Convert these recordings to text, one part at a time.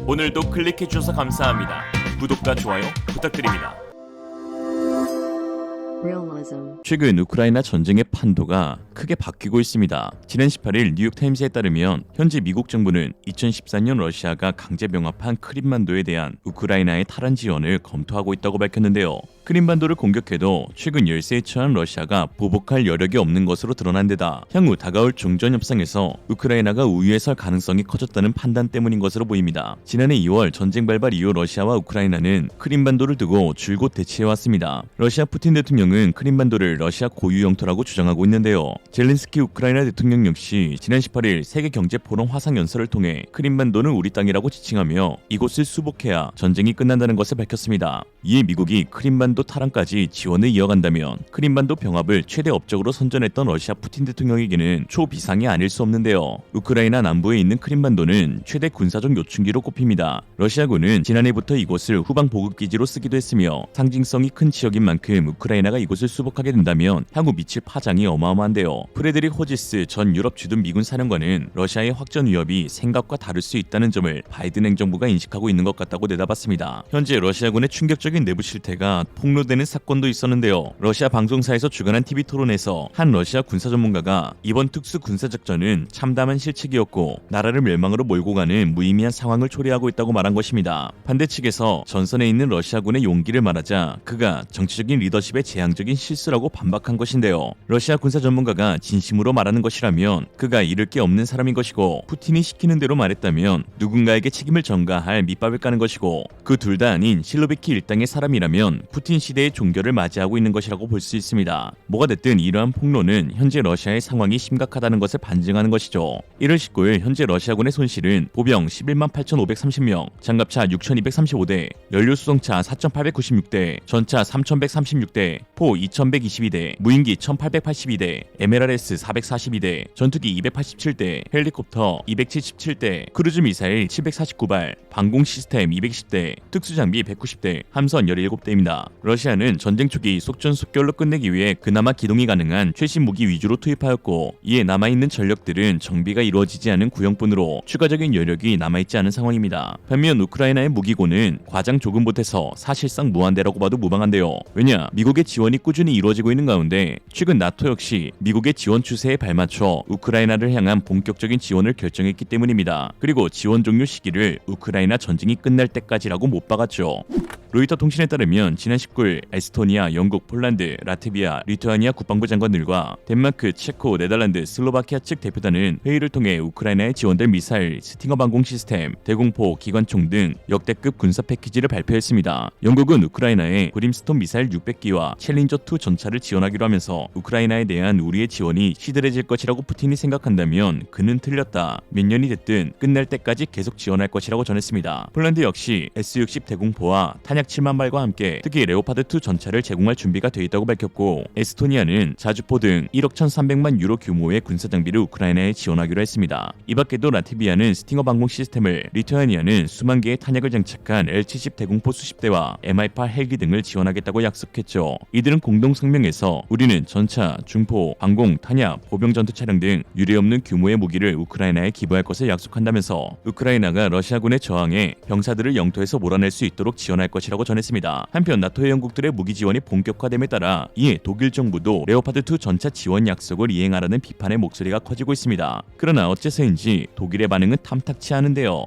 오늘도 클릭해주셔서 감사합니다. 구독과 좋아요 부탁드립니다. 최근 우크라이나 전쟁의 판도가 크게 바뀌고 있습니다. 지난 18일 뉴욕타임스에 따르면 현재 미국 정부는 2014년 러시아가 강제 병합한 크림반도에 대한 우크라이나의 탈환 지원을 검토하고 있다고 밝혔는데요. 크림반도를 공격해도 최근 열세에 처한 러시아가 보복할 여력이 없는 것으로 드러난 데다 향후 다가올 종전 협상에서 우크라이나가 우위에 설 가능성이 커졌다는 판단 때문인 것으로 보입니다. 지난해 2월 전쟁 발발 이후 러시아와 우크라이나는 크림반도를 두고 줄곧 대치해왔습니다. 러시아 푸틴 대통령은 크림반도를 러시아 고유 영토라고 주장하고 있는데요. 젤렌스키 우크라이나 대통령 역시 지난 18일 세계경제포럼 화상연설을 통해 크림반도는 우리 땅이라고 지칭하며 이곳을 수복해야 전쟁이 끝난다는 것을 밝혔습니다. 이에 미국이 크림반도 탈환까지 지원을 이어간다면 크림반도 병합을 최대 업적으로 선전했던 러시아 푸틴 대통령에게는 초비상이 아닐 수 없는데요. 우크라이나 남부에 있는 크림반도는 최대 군사적 요충지로 꼽힙니다. 러시아군은 지난해부터 이곳을 후방 보급기지로 쓰기도 했으며 상징성이 큰 지역인 만큼 우크라이나가 이곳을 수복하게 된다면 향후 미칠 파장이 어마어마한데요. 프레드릭 호지스 전 유럽 주둔 미군 사령관은 러시아의 확전 위협이 생각과 다를 수 있다는 점을 바이든 행정부가 인식하고 있는 것 같다고 내다봤습니다. 현재 러시아군의 충격적인 내부 실태가 폭로되는 사건도 있었는데요. 러시아 방송사에서 주관한 TV 토론에서 한 러시아 군사 전문가가 이번 특수 군사작전은 참담한 실책이었고 나라를 멸망으로 몰고 가는 무의미한 상황을 초래하고 있다고 말한 것입니다. 반대 측에서 전선에 있는 러시아군의 용기를 말하자 그가 정치적인 리더십의 재앙적인 실수라고 반박한 것인데요. 러시아 군사 전문가가 진심으로 말하는 것이라면 그가 잃을 게 없는 사람인 것이고 푸틴이 시키는 대로 말했다면 누군가에게 책임을 전가할 밑밥을 까는 것이고 그 둘 다 아닌 실로비키 일당의 사람이라면 푸틴 시대의 종결을 맞이하고 있는 것이라고 볼 수 있습니다. 뭐가 됐든 이러한 폭로는 현재 러시아의 상황이 심각하다는 것을 반증하는 것이죠. 1월 19일 현재 러시아군의 손실은 보병 11만 8,530명, 장갑차 6,235대, 연료수송차 4,896대, 전차 3,136대, 포 2,122대, 무인기 1,882대, MLRS 442대, 전투기 287대, 헬리콥터 277대, 크루즈 미사일 749발, 방공 시스템 210대, 특수장비 190대, 함선 17대입니다. 러시아는 전쟁 초기 속전속결로 끝내기 위해 그나마 기동이 가능한 최신 무기 위주로 투입하였고 이에 남아있는 전력들은 정비가 이루어지지 않은 구형뿐으로 추가적인 여력이 남아있지 않은 상황입니다. 반면 우크라이나의 무기고는 과장 조금 보태서 사실상 무한대라고 봐도 무방한데요. 왜냐? 미국의 지원이 꾸준히 이루어지고 있는 가운데 최근 나토 역시 미국의 지원 추세에 발맞춰 우크라이나를 향한 본격적인 지원을 결정했기 때문입니다. 그리고 지원 종료 시기를 우크라이나 전쟁이 끝날 때까지라고 못 박았죠. 로이터 통신에 따르면 지난 19일 에스토니아, 영국, 폴란드, 라트비아, 리투아니아 국방부 장관들과 덴마크, 체코, 네덜란드, 슬로바키아 측 대표단은 회의를 통해 우크라이나에 지원될 미사일, 스팅어 방공 시스템, 대공포, 기관총 등 역대급 군사 패키지를 발표했습니다. 영국은 우크라이나에 브림스톤 미사일 600기와 챌린저2 전차를 지원하기로 하면서 우크라이나에 대한 우리의 지원이 시들해질 것이라고 푸틴이 생각한다면 그는 틀렸다. 몇 년이 됐든 끝날 때까지 계속 지원할 것이라고 전했습니다. 폴란드 역시 S-60 대공포와 탄약 7만 발과 함께 특히 레오파드2 전차를 제공할 준비가 돼 있다고 밝혔고 에스토니아는 자주포 등 1억 1,300만 유로 규모의 군사 장비를 우크라이나에 지원하기로 했습니다. 이 밖에도 라트비아는 스팅어 방공 시스템을, 리투아니아는 수만 개의 탄약을 장착한 L-70 대공포 수십 대와 Mi-8 헬기 등을 지원하겠다고 약속했죠. 이들은 공동 성명에서 우리는 전차, 중포, 방공, 탄약, 보병 전투 차량 등 유례없는 규모의 무기를 우크라이나에 기부할 것을 약속한다면서 우크라이나가 러시아군의 저항에 병사들을 영토에서 몰아낼 수 있도록 지원할 것이라고 전했습니다. 한편 나토의 영국들의 무기 지원이 본격화됨에 따라 이에 독일 정부도 레오파드2 전차 지원 약속을 이행하라는 비판의 목소리가 커지고 있습니다. 그러나 어째서인지 독일의 반응은 탐탁치 않은데요.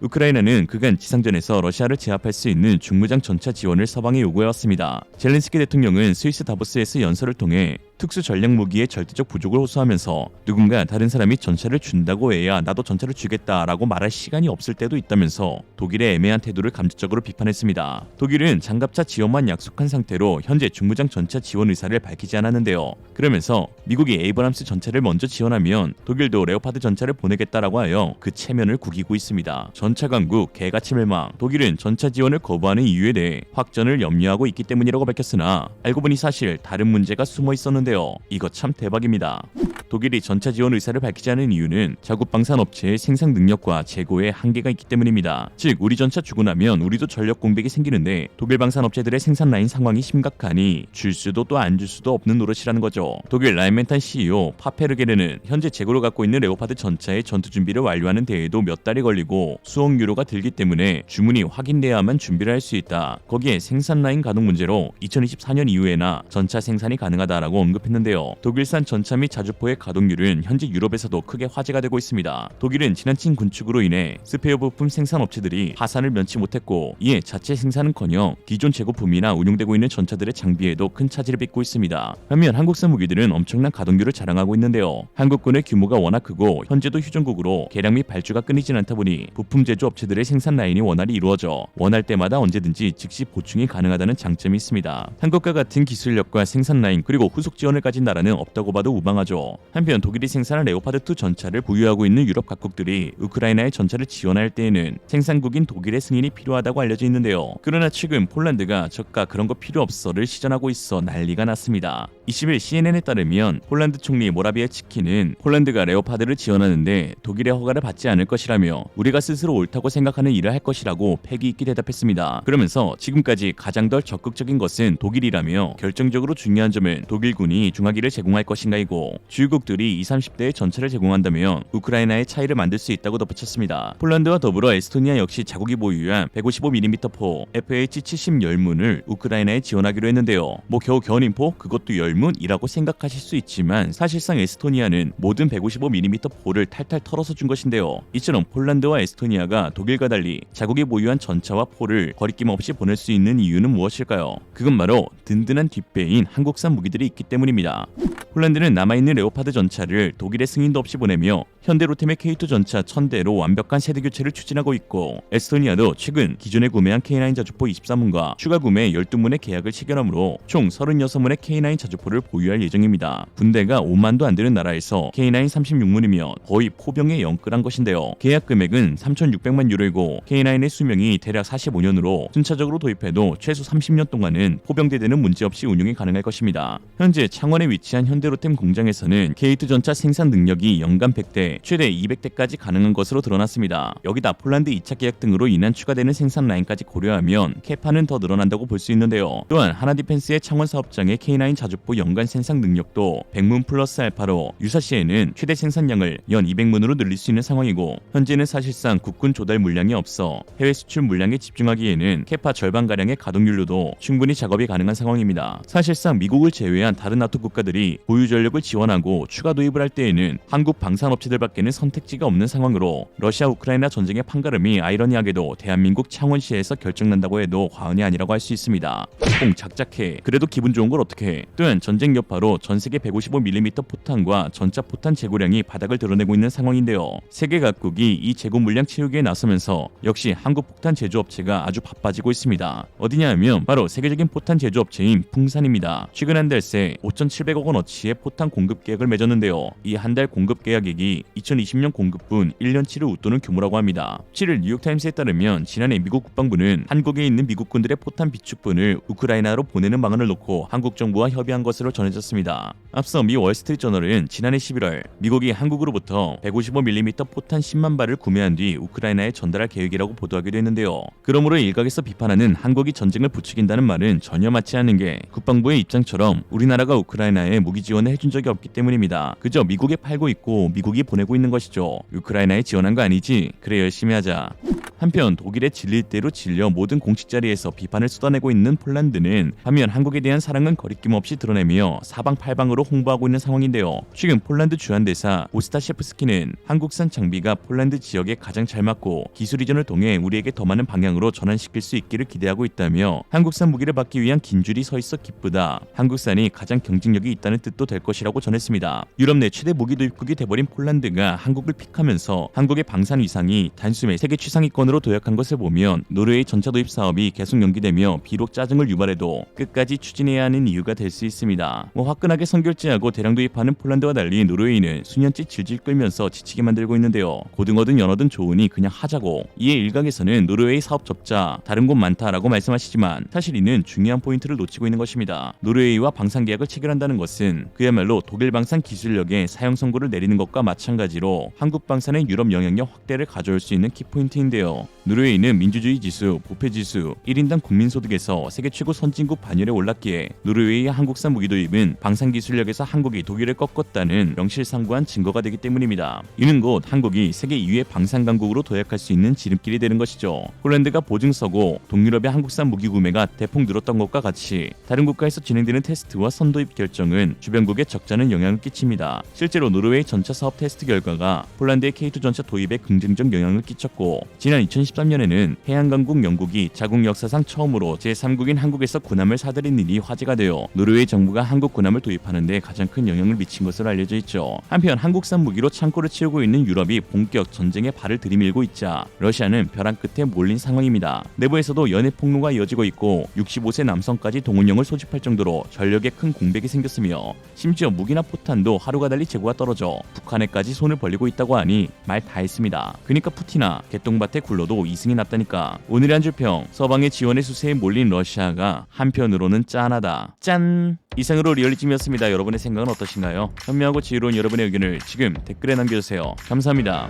우크라이나는 그간 지상전에서 러시아를 제압할 수 있는 중무장 전차 지원을 서방에 요구해왔습니다. 젤렌스키 대통령은 스위스 다보스에서 연설을 통해 특수 전략 무기의 절대적 부족을 호소하면서 누군가 다른 사람이 전차를 준다고 해야 나도 전차를 주겠다라고 말할 시간이 없을 때도 있다면서 독일의 애매한 태도를 감정적으로 비판했습니다. 독일은 장갑차 지원만 약속한 상태로 현재 중무장 전차 지원 의사를 밝히지 않았는데요. 그러면서 미국이 에이브람스 전차를 먼저 지원하면 독일도 레오파드 전차를 보내겠다라고 하여 그 체면을 구기고 있습니다. 전차 강국 개같이 멸망. 독일은 전차 지원을 거부하는 이유에 대해 확전을 염려하고 있기 때문이라고 밝혔으나 알고 보니 사실 다른 문제가 숨어 있었는데요. 이거 참 대박입니다. 독일이 전차 지원 의사를 밝히지 않은 이유는 자국 방산 업체의 생산 능력과 재고에 한계가 있기 때문입니다. 즉 우리 전차 주고 나면 우리도 전력 공백이 생기는데 독일 방산 업체들의 생산 라인 상황이 심각하니 줄 수도 또 안 줄 수도 없는 노릇이라는 거죠. 독일 라인멘탄 CEO 파페르게르는 현재 재고를 갖고 있는 레오파드 전차의 전투 준비를 완료하는 데에도 몇 달이 걸리고 수억 유로가 들기 때문에 주문이 확인돼야만 준비를 할 수 있다. 거기에 생산 라인 가동 문제로 2024년 이후에나 전차 생산이 가능하다라고 언급했는데요. 독일산 전차 및 자주포의 가동률은 현재 유럽에서도 크게 화제가 되고 있습니다. 독일은 지나친 군축으로 인해 스페어 부품 생산 업체들이 파산을 면치 못했고 이에 자체 생산은커녕 기존 재고품이나 운용되고 있는 전차들의 장비에도 큰 차질을 빚고 있습니다. 반면 한국산 무기들은 엄청난 가동률을 자랑하고 있는데요. 한국군의 규모가 워낙 크고 현재도 휴전국으로 개량 및 발주가 끊이진 않다 보니 부품 제조 업체들의 생산 라인이 원활히 이루어져 원할 때마다 언제든지 즉시 보충이 가능하다는 장점이 있습니다. 한국과 같은 기술력과 생산 라인 그리고 후속 지원을 가진 나라는 없다고 봐도 무방하죠. 한편 독일이 생산한 레오파드2 전차를 보유하고 있는 유럽 각국들이 우크라이나의 전차를 지원할 때에는 생산국인 독일의 승인이 필요하다고 알려져 있는데요. 그러나 최근 폴란드가 저가 그런 거 필요 없어를 시전하고 있어 난리가 났습니다. 20일 CNN에 따르면 폴란드 총리 모라비에츠키는 폴란드가 레오파드를 지원하는데 독일의 허가를 받지 않을 것이라며 우리가 스스로 옳다고 생각하는 일을 할 것이라고 패기 있게 대답했습니다. 그러면서 지금까지 가장 덜 적극적인 것은 독일이라며 결정적으로 중요한 점은 독일군이 중화기를 제공할 것인가이고 주요국들이 20, 30대의 전차를 제공한다면 우크라이나의 차이를 만들 수 있다고 덧붙였습니다. 폴란드와 더불어 에스토니아 역시 자국이 보유한 155mm포 FH-70 열문을 우크라이나에 지원하기로 했는데요. 뭐 겨우 견인포? 그것도 열문이라고 생각하실 수 있지만 사실상 에스토니아는 모든 155mm포를 탈탈 털어서 준 것인데요. 이처럼 폴란드와 에스토니아가 독일과 달리 자국이 보유한 전차와 포를 거리낌 없이 보낼 수 있는 이유는 무엇일까요? 그건 바로 든든한 뒷배인 한국산 무기들이 있기 때문입니다. 폴란드는 남아있는 레오파드 전차를 독일의 승인도 없이 보내며 현대로템의 K2 전차 1000대로 완벽한 세대 교체를 추진하고 있고 에스토니아도 최근 기존에 구매한 K9 자주포 23문과 추가 구매 12문의 계약을 체결하므로 총 36문의 K9 자주포를 보유할 예정입니다. 군대가 5만도 안 되는 나라에서 K9 36문이면 거의 포병에 영끌한 것인데요. 계약 금액은 3,600만 유로이고 K9의 수명이 대략 45년으로 순차적으로 도입해도 최소 30년 동안은 포병대대는 문제없이 운용이 가능할 것입니다. 현재 창원에 위치한 현대로템 공장에서는 K2 전차 생산 능력이 연간 100대, 최대 200대까지 가능한 것으로 드러났습니다. 여기다 폴란드 2차 계약 등으로 인한 추가되는 생산 라인까지 고려하면 캐파는 더 늘어난다고 볼 수 있는데요. 또한 하나디펜스의 창원 사업장의 K9 자주포 연간 생산 능력도 100문 플러스 알파로 유사시에는 최대 생산량을 연 200문으로 늘릴 수 있는 상황이고 현재는 사실상 국군 조달 물량이 없어 해외 수출 물량에 집중하기에는 캐파 절반가량의 가동률로도 충분히 작업이 가능한 상황입니다. 사실상 미국을 제외한 다른 나토 국가들이 보유 전력을 지원하고 추가 도입을 할 때에는 한국 방산업체들밖에는 선택지가 없는 상황으로 러시아 우크라이나 전쟁의 판가름이 아이러니하게도 대한민국 창원시에서 결정난다고 해도 과언이 아니라고 할 수 있습니다. 뽕 작작해. 그래도 기분 좋은 걸 어떻게 해. 또한 전쟁 여파로 전세계 155mm 포탄과 전차 포탄 재고량이 바닥을 드러내고 있는 상황인데요. 세계 각국이 이 재고 물량 채우기에 나서면서 역시 한국 폭탄 제조업체가 아주 바빠지고 있습니다. 어디냐 하면 바로 세계적인 포탄 제조업체인 풍산입니다. 최근 한 달 새 5,700억 원어치의 포탄 공급 계약을 맺었는데요. 이 한 달 공급 계약액이 2020년 공급분 1년치를 웃도는 규모라고 합니다. 7일 뉴욕타임스에 따르면 지난해 미국 국방부는 한국에 있는 미국군들의 포탄 비축분을 우크라이나로 보내는 방안을 놓고 한국 정부와 협의한 것으로 전해졌습니다. 앞서 미 월스트리트저널은 지난해 11월 미국이 한국으로부터 155mm 포탄 10만 발을 구매한 뒤 우크라이나에 전달할 계획이라고 보도하기도 했는데요. 그러므로 일각에서 비판하는 한국이 전쟁을 부추긴다는 말은 전혀 맞지 않는 게 국방부의 입장처럼 우리나라가 우크라이나에 무기 지원을 해준 적이 없기 때문입니다. 그저 미국에 팔고 있고 미국이 보내고 있는 것이죠. 우크라이나에 지원한 거 아니지? 그래 열심히 하자. 한편 독일에 질릴 대로 질려 모든 공식 자리에서 비판을 쏟아내고 있는 폴란드는 반면 한국에 대한 사랑은 거리낌 없이 드러내며 사방팔방으로 홍보하고 있는 상황인데요. 최근 폴란드 주한대사 오스타셰프스키는 한국산 장비가 폴란드 지역에 가장 잘 맞고 기술 이전을 통해 우리에게 더 많은 방향으로 전환시킬 수 있기를 기대하고 있다며 한국산 무기를 받기 위한 긴 줄이 서 있어 기쁘다. 한국산이 가장 경쟁력이 있다는 뜻도 될 것이라고 전했습니다. 유럽 내 최대 무기 도입국이 돼버린 폴란드가 한국을 픽하면서 한국의 방산 위상이 단숨에 세계 최상위권으로 도약한 것을 보면 노르웨이 전차 도입 사업이 계속 연기되며 비록 짜증을 유발해도 끝까지 추진해야 하는 이유가 될 수 있습니다. 화끈하게 선결제하고 대량 도입하는 폴란드와 달리 노르웨이는 수년째 질질 끌면서 지치게 만들고 있는데요. 고등어든 연어든 좋으니 그냥 하자고. 이에 일각에서는 노르웨이 사업 접자 다른 곳 많다라고 말씀하시지만 사실 이는 중요한 포인트를 놓치고 있는 것입니다. 노르웨이와 방산 계약을 체결한다는 것은 그야말로 독일 방산 기술력에 사용 선고를 내리는 것과 마찬가지로 한국 방산의 유럽 영향력 확대를 가져올 수 있는 키포인트인데요. 노르웨이는 민주주의 지수, 부패 지수, 1인당 국민소득에서 세계 최고 선진국 반열에 올랐기에 노르웨이의 한국산 무기 도입은 방산 기술력에서 한국이 독일을 꺾었다는 명실상부한 증거가 되기 때문입니다. 이는 곧 한국이 세계 2위 방산 강국으로 도약할 수 있는 지름길이 되는 것이죠. 폴란드가 보증서고 동유럽의 한국산 무기 구매가 대폭 늘었던 것과 같이 다른 국가에서 진행되는 테스트와 선도입 결정은 주변국에 적잖은 영향을 끼칩니다. 실제로 노르웨이 전차 사업 테스트 결과가 폴란드의 K2 전차 도입에 긍정적 영향을 끼쳤고, 지난 2013년에는 해양강국 영국이 자국 역사상 처음으로 제3국인 한국에서 군함을 사들인 일이 화제가 되어 노르웨이 정부가 한국 군함을 도입하는 데 가장 큰 영향을 미친 것으로 알려져 있죠. 한편 한국산 무기로 창고를 채우고 있는 유럽이 본격 전쟁에 발을 들이밀고 있자 러시아는 벼랑 끝에 몰린 상황입니다. 내부에서도 연애 폭로가 이어지고 있고 65세 남성까지 동원령을 소집할 정도로 전력에 큰 공백이 생겼으며, 심지어 무기나 포탄도 하루가 달리 재고가 떨어져 북한에까지 손을 벌리고 있다고 하니 말 다 했습니다. 그니까 푸틴아, 개똥밭에 굴러도 이승이 납다니까. 오늘의 한 줄평: 서방의 지원의 수세에 몰린 러시아가 한편으로는 짠하다. 짠! 이상으로 리얼리즘이었습니다. 여러분의 생각은 어떠신가요? 현명하고 지혜로운 여러분의 의견을 지금 댓글에 남겨주세요. 감사합니다.